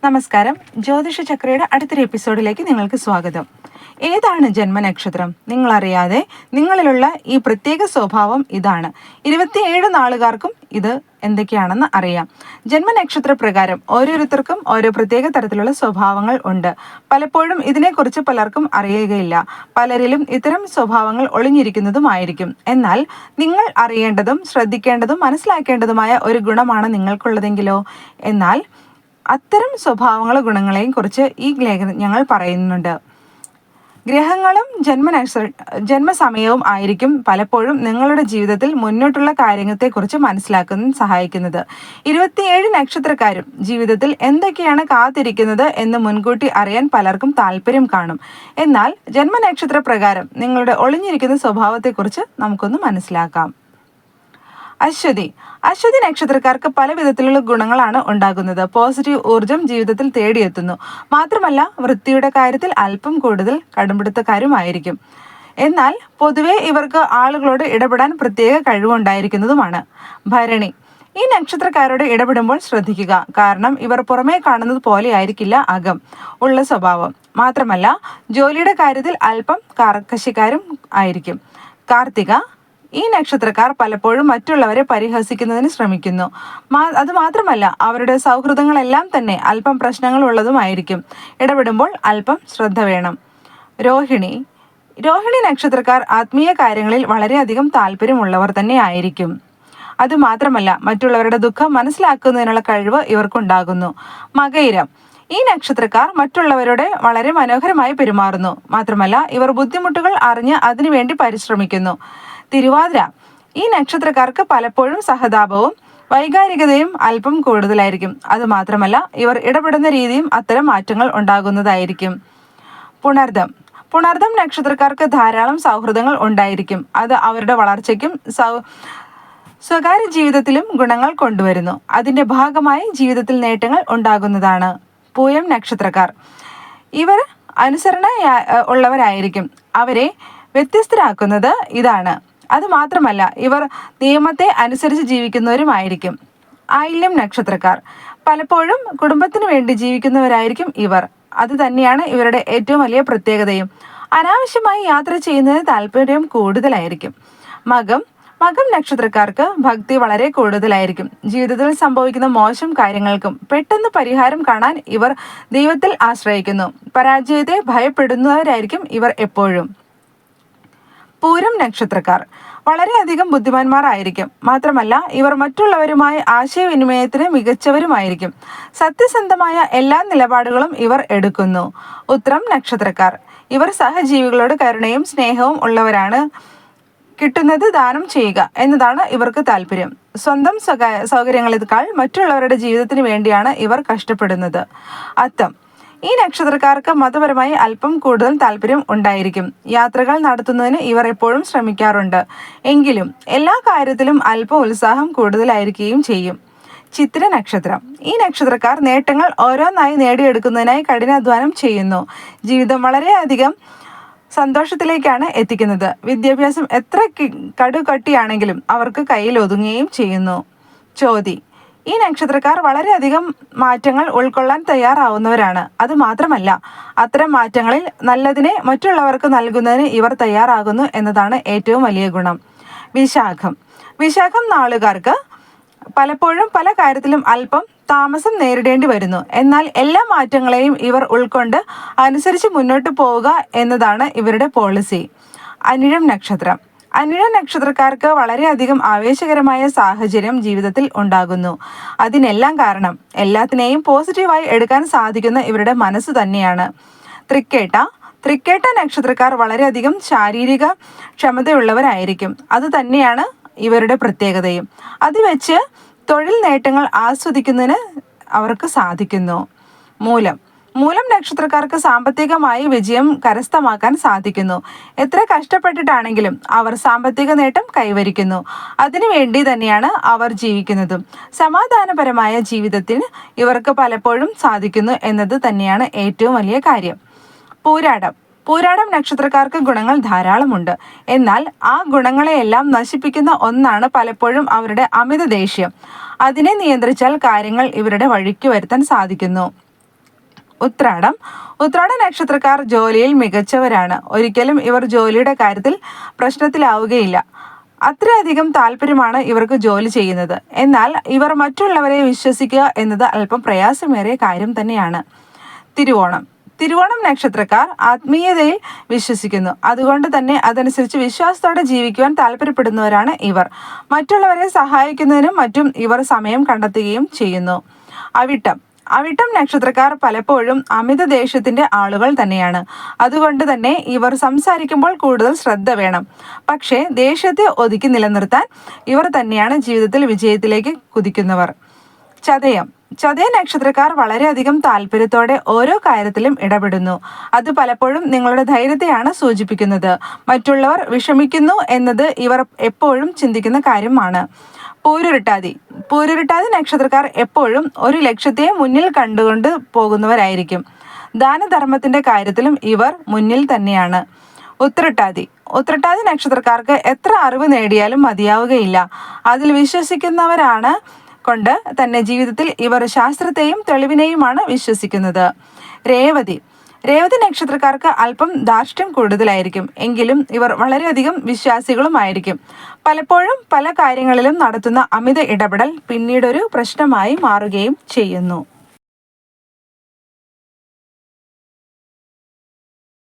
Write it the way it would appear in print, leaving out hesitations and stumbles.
നമസ്കാരം. ജ്യോതിഷ ചക്രയുടെ അടുത്തൊരു എപ്പിസോഡിലേക്ക് നിങ്ങൾക്ക് സ്വാഗതം. ഏതാണ് ജന്മനക്ഷത്രം? നിങ്ങളറിയാതെ നിങ്ങളിലുള്ള ഈ പ്രത്യേക സ്വഭാവം ഇതാണ്. 27 നാളുകാർക്കും ഇത് എന്തൊക്കെയാണെന്ന് അറിയാം. ജന്മനക്ഷത്ര പ്രകാരം ഓരോരുത്തർക്കും ഓരോ പ്രത്യേക തരത്തിലുള്ള സ്വഭാവങ്ങൾ ഉണ്ട്. പലപ്പോഴും ഇതിനെക്കുറിച്ച് പലർക്കും അറിയുകയില്ല. പലരിലും ഇത്തരം സ്വഭാവങ്ങൾ ഒളിഞ്ഞിരിക്കുന്നതുമായിരിക്കും. എന്നാൽ നിങ്ങൾ അറിയേണ്ടതും ശ്രദ്ധിക്കേണ്ടതും മനസ്സിലാക്കേണ്ടതുമായ ഒരു ഗുണമാണ് നിങ്ങൾക്കുള്ളതെങ്കിലോ? എന്നാൽ അത്തരം സ്വഭാവങ്ങളും ഗുണങ്ങളെയും കുറിച്ച് ഈ ലേഖനം ഞങ്ങൾ പറയുന്നുണ്ട്. ഗ്രഹങ്ങളും ജന്മസമയവും ആയിരിക്കും പലപ്പോഴും നിങ്ങളുടെ ജീവിതത്തിൽ മുന്നോട്ടുള്ള കാര്യത്തെക്കുറിച്ച് മനസ്സിലാക്കാൻ സഹായിക്കുന്നത്. 27 നക്ഷത്രക്കാരും ജീവിതത്തിൽ എന്തൊക്കെയാണ് കാത്തിരിക്കുന്നത് എന്ന് മുൻകൂട്ടി അറിയാൻ പലർക്കും താല്പര്യം കാണും. എന്നാൽ ജന്മനക്ഷത്ര പ്രകാരം നിങ്ങളുടെ ഒളിഞ്ഞിരിക്കുന്ന സ്വഭാവത്തെക്കുറിച്ച് നമുക്കൊന്ന് മനസ്സിലാക്കാം. അശ്വതി നക്ഷത്രക്കാർക്ക് പല വിധത്തിലുള്ള ഗുണങ്ങളാണ് ഉണ്ടാകുന്നത്. പോസിറ്റീവ് ഊർജം ജീവിതത്തിൽ തേടിയെത്തുന്നു. മാത്രമല്ല വൃത്തിയുടെ കാര്യത്തിൽ അല്പം കൂടുതൽ കടുംപിടുത്തക്കാരുമായിരിക്കും. എന്നാൽ പൊതുവെ ഇവർക്ക് ആളുകളോട് ഇടപെടാൻ പ്രത്യേക കഴിവുണ്ടായിരിക്കുന്നതുമാണ്. ഭരണി ഈ നക്ഷത്രക്കാരോട് ഇടപെടുമ്പോൾ ശ്രദ്ധിക്കുക. കാരണം ഇവർ പുറമേ കാണുന്നത് പോലെ ആയിരിക്കില്ല അകം ഉള്ള സ്വഭാവം. മാത്രമല്ല ജോലിയുടെ കാര്യത്തിൽ അല്പം കർക്കശക്കാരും ആയിരിക്കും. കാർത്തിക ഈ നക്ഷത്രക്കാർ പലപ്പോഴും മറ്റുള്ളവരെ പരിഹസിക്കുന്നതിന് ശ്രമിക്കുന്നു. അതുമാത്രമല്ല അവരുടെ സൗഹൃദങ്ങളെല്ലാം തന്നെ അല്പം പ്രശ്നങ്ങൾ ഉള്ളതുമായിരിക്കും. ഇടപെടുമ്പോൾ അല്പം ശ്രദ്ധ വേണം. രോഹിണി നക്ഷത്രക്കാർ ആത്മീയ കാര്യങ്ങളിൽ വളരെയധികം താല്പര്യമുള്ളവർ തന്നെ ആയിരിക്കും. അതുമാത്രമല്ല മറ്റുള്ളവരുടെ ദുഃഖം മനസ്സിലാക്കുന്നതിനുള്ള കഴിവ് ഇവർക്കുണ്ടാകുന്നു. മകയിരം ഈ നക്ഷത്രക്കാർ മറ്റുള്ളവരോട് വളരെ മനോഹരമായി പെരുമാറുന്നു. മാത്രമല്ല ഇവർ ബുദ്ധിമുട്ടുകൾ അറിഞ്ഞ് അതിനുവേണ്ടി പരിശ്രമിക്കുന്നു. തിരുവാതിര ഈ നക്ഷത്രക്കാർക്ക് പലപ്പോഴും സഹതാപവും വൈകാരികതയും അല്പം കൂടുതലായിരിക്കും. അതുമാത്രമല്ല ഇവർ ഇടപെടുന്ന രീതിയും അത്തരം മാറ്റങ്ങൾ ഉണ്ടാകുന്നതായിരിക്കും. പുണർദം നക്ഷത്രക്കാർക്ക് ധാരാളം സൗഹൃദങ്ങൾ ഉണ്ടായിരിക്കും. അത് അവരുടെ വളർച്ചയ്ക്കും സ്വകാര്യ ജീവിതത്തിലും ഗുണങ്ങൾ കൊണ്ടുവരുന്നു. അതിന്റെ ഭാഗമായി ജീവിതത്തിൽ നേട്ടങ്ങൾ ഉണ്ടാകുന്നതാണ്. പൂയം നക്ഷത്രക്കാർ ഇവർ അനുസരണ ഉള്ളവരായിരിക്കും. അവരെ വ്യത്യസ്തരാക്കുന്നത് ഇതാണ്. അതുമാത്രമല്ല ഇവർ നിയമത്തെ അനുസരിച്ച് ജീവിക്കുന്നവരുമായിരിക്കും. ആയില്യം നക്ഷത്രക്കാർ പലപ്പോഴും കുടുംബത്തിന് വേണ്ടി ജീവിക്കുന്നവരായിരിക്കും ഇവർ. അത് തന്നെയാണ് ഇവരുടെ ഏറ്റവും വലിയ പ്രത്യേകതയും. അനാവശ്യമായി യാത്ര ചെയ്യുന്നതിന് താല്പര്യം കൂടുതലായിരിക്കും. മകം നക്ഷത്രക്കാർക്ക് ഭക്തി വളരെ കൂടുതലായിരിക്കും. ജീവിതത്തിൽ സംഭവിക്കുന്ന മോശം കാര്യങ്ങൾക്കും പെട്ടെന്ന് പരിഹാരം കാണാൻ ഇവർ ദൈവത്തിൽ ആശ്രയിക്കുന്നു. പരാജയത്തെ ഭയപ്പെടുന്നവരായിരിക്കും ഇവർ എപ്പോഴും. പൂരം നക്ഷത്രക്കാർ വളരെയധികം ബുദ്ധിമാന്മാർ ആയിരിക്കും. മാത്രമല്ല ഇവർ മറ്റുള്ളവരുമായി ആശയവിനിമയത്തിന് മികച്ചവരുമായിരിക്കും. സത്യസന്ധമായ എല്ലാ നിലപാടുകളും ഇവർ എടുക്കുന്നു. ഉത്രം നക്ഷത്രക്കാർ ഇവർ സഹജീവികളോട് കരുണയും സ്നേഹവും ഉള്ളവരാണ്. കിട്ടുന്നത് ദാനം ചെയ്യുക എന്നതാണ് ഇവർക്ക് താല്പര്യം. സ്വന്തം സൗകര്യങ്ങളെക്കാൾ മറ്റുള്ളവരുടെ ജീവിതത്തിന് വേണ്ടിയാണ് ഇവർ കഷ്ടപ്പെടുന്നത്. അത്തം ഈ നക്ഷത്രക്കാർക്ക് മതപരമായി അല്പം കൂടുതൽ താല്പര്യം ഉണ്ടായിരിക്കും. യാത്രകൾ നടത്തുന്നതിന് ഇവർ എപ്പോഴും ശ്രമിക്കാറുണ്ട്. എങ്കിലും എല്ലാ കാര്യത്തിലും അല്പം ഉത്സാഹം കൂടുതലായിരിക്കുകയും ചെയ്യും. ചിത്തിര നക്ഷത്രം ഈ നക്ഷത്രക്കാർ നേട്ടങ്ങൾ ഓരോന്നായി നേടിയെടുക്കുന്നതിനായി കഠിനാധ്വാനം ചെയ്യുന്നു. ജീവിതം വളരെയധികം സന്തോഷത്തിലേക്കാണ് എത്തിക്കുന്നത്. വിദ്യാഭ്യാസം എത്ര കടുകട്ടിയാണെങ്കിലും അവർക്ക് കയ്യിൽ ഒതുങ്ങുകയും ചെയ്യുന്നു. ചോതി ഈ നക്ഷത്രക്കാർ വളരെയധികം മാറ്റങ്ങൾ ഉൾക്കൊള്ളാൻ തയ്യാറാവുന്നവരാണ്. അതുമാത്രമല്ല അത്തരം മാറ്റങ്ങളിൽ നല്ലതിനെ മറ്റുള്ളവർക്ക് നൽകുന്നതിന് ഇവർ തയ്യാറാകുന്നു എന്നതാണ് ഏറ്റവും വലിയ ഗുണം. വിശാഖം നാളുകാർക്ക് പലപ്പോഴും പല കാര്യത്തിലും അല്പം താമസം നേരിടേണ്ടി വരുന്നു. എന്നാൽ എല്ലാ മാറ്റങ്ങളെയും ഇവർ ഉൾക്കൊണ്ട് അനുസരിച്ച് മുന്നോട്ട് പോവുക എന്നതാണ് ഇവരുടെ പോളിസി. അനിഴം നക്ഷത്രക്കാർക്ക് വളരെയധികം ആവേശകരമായ സാഹചര്യം ജീവിതത്തിൽ ഉണ്ടാകുന്നു. അതിനെല്ലാം കാരണം എല്ലാത്തിനെയും പോസിറ്റീവായി എടുക്കാൻ സാധിക്കുന്ന ഇവരുടെ മനസ്സ് തന്നെയാണ്. തൃക്കേട്ട നക്ഷത്രക്കാർ വളരെയധികം ശാരീരിക ക്ഷമതയുള്ളവരായിരിക്കും. അത് തന്നെയാണ് ഇവരുടെ പ്രത്യേകതയും. അത് വെച്ച് തൊഴിൽ നേട്ടങ്ങൾ ആസ്വദിക്കുന്നതിന് അവർക്ക് സാധിക്കുന്നു. മൂലം നക്ഷത്രക്കാർക്ക് സാമ്പത്തികമായി വിജയം കരസ്ഥമാക്കാൻ സാധിക്കുന്നു. എത്ര കഷ്ടപ്പെട്ടിട്ടാണെങ്കിലും അവർ സാമ്പത്തിക നേട്ടം കൈവരിക്കുന്നു. അതിനുവേണ്ടി തന്നെയാണ് അവർ ജീവിക്കുന്നതും. സമാധാനപരമായ ജീവിതത്തിന് ഇവർക്ക് പലപ്പോഴും സാധിക്കുന്നു എന്നത് തന്നെയാണ് ഏറ്റവും വലിയ കാര്യം. പൂരാടം നക്ഷത്രക്കാർക്ക് ഗുണങ്ങൾ ധാരാളമുണ്ട്. എന്നാൽ ആ ഗുണങ്ങളെയെല്ലാം നശിപ്പിക്കുന്ന ഒന്നാണ് പലപ്പോഴും അവരുടെ അമിത ദേഷ്യം. അതിനെ നിയന്ത്രിച്ചാൽ കാര്യങ്ങൾ ഇവരുടെ വഴിക്ക് വരുത്താൻ സാധിക്കുന്നു. ഉത്രാടം നക്ഷത്രക്കാർ ജോലിയിൽ മികച്ചവരാണ്. ഒരിക്കലും ഇവർ ജോലിയുടെ കാര്യത്തിൽ പ്രശ്നത്തിലാവുകയില്ല. അത്രയധികം താല്പര്യമാണ് ഇവർക്ക് ജോലി ചെയ്യുന്നത്. എന്നാൽ ഇവർ മറ്റുള്ളവരെ വിശ്വസിക്കുക എന്നത് അല്പം പ്രയാസമേറിയ കാര്യം തന്നെയാണ്. തിരുവോണം നക്ഷത്രക്കാർ ആത്മീയതയിൽ വിശ്വസിക്കുന്നു. അതുകൊണ്ട് തന്നെ അതനുസരിച്ച് വിശ്വാസത്തോടെ ജീവിക്കുവാൻ താല്പര്യപ്പെടുന്നവരാണ് ഇവർ. മറ്റുള്ളവരെ സഹായിക്കുന്നതിനും മറ്റും ഇവർ സമയം കണ്ടെത്തുകയും ചെയ്യുന്നു. അവിട്ടം നക്ഷത്രക്കാർ പലപ്പോഴും അമിത ദേഷ്യത്തിന്റെ ആളുകൾ തന്നെയാണ്. അതുകൊണ്ട് തന്നെ ഇവർ സംസാരിക്കുമ്പോൾ കൂടുതൽ ശ്രദ്ധ വേണം. പക്ഷേ ദേഷ്യത്തെ ഒതുക്കി നിലനിർത്താൻ ഇവർ തന്നെയാണ് ജീവിതത്തിൽ വിജയത്തിലേക്ക് കുതിക്കുന്നവർ. ചതയ നക്ഷത്രക്കാർ വളരെയധികം താല്പര്യത്തോടെ ഓരോ കാര്യത്തിലും ഇടപെടുന്നു. അത് പലപ്പോഴും നിങ്ങളുടെ ധൈര്യത്തെയാണ് സൂചിപ്പിക്കുന്നത്. മറ്റുള്ളവർ വിഷമിക്കുന്നു എന്നത് ഇവർ എപ്പോഴും ചിന്തിക്കുന്ന കാര്യമാണ്. പൂരുരുട്ടാതി നക്ഷത്രക്കാർ എപ്പോഴും ഒരു ലക്ഷ്യത്തെ മുന്നിൽ കണ്ടുകൊണ്ട് പോകുന്നവരായിരിക്കും. ദാനധർമ്മത്തിന്റെ കാര്യത്തിലും ഇവർ മുന്നിൽ തന്നെയാണ്. ഉത്രട്ടാതി നക്ഷത്രക്കാർക്ക് എത്ര അറിവ് നേടിയാലും മതിയാവുകയില്ല. അതിൽ വിശ്വസിക്കുന്നവരാണ് കൊണ്ട് തന്നെ ജീവിതത്തിൽ ഇവർ ശാസ്ത്രത്തെയും തെളിവിനെയുമാണ് വിശ്വസിക്കുന്നത്. രേവതി നക്ഷത്രക്കാർക്ക് അല്പം ധാർഷ്ട്യം കൂടുതലായിരിക്കും. എങ്കിലും ഇവർ വളരെയധികം വിശ്വാസികളുമായിരിക്കും. പലപ്പോഴും പല കാര്യങ്ങളിലും നടത്തുന്ന അമിത ഇടപെടൽ പിന്നീടൊരു പ്രശ്നമായി മാറുകയും ചെയ്യുന്നു.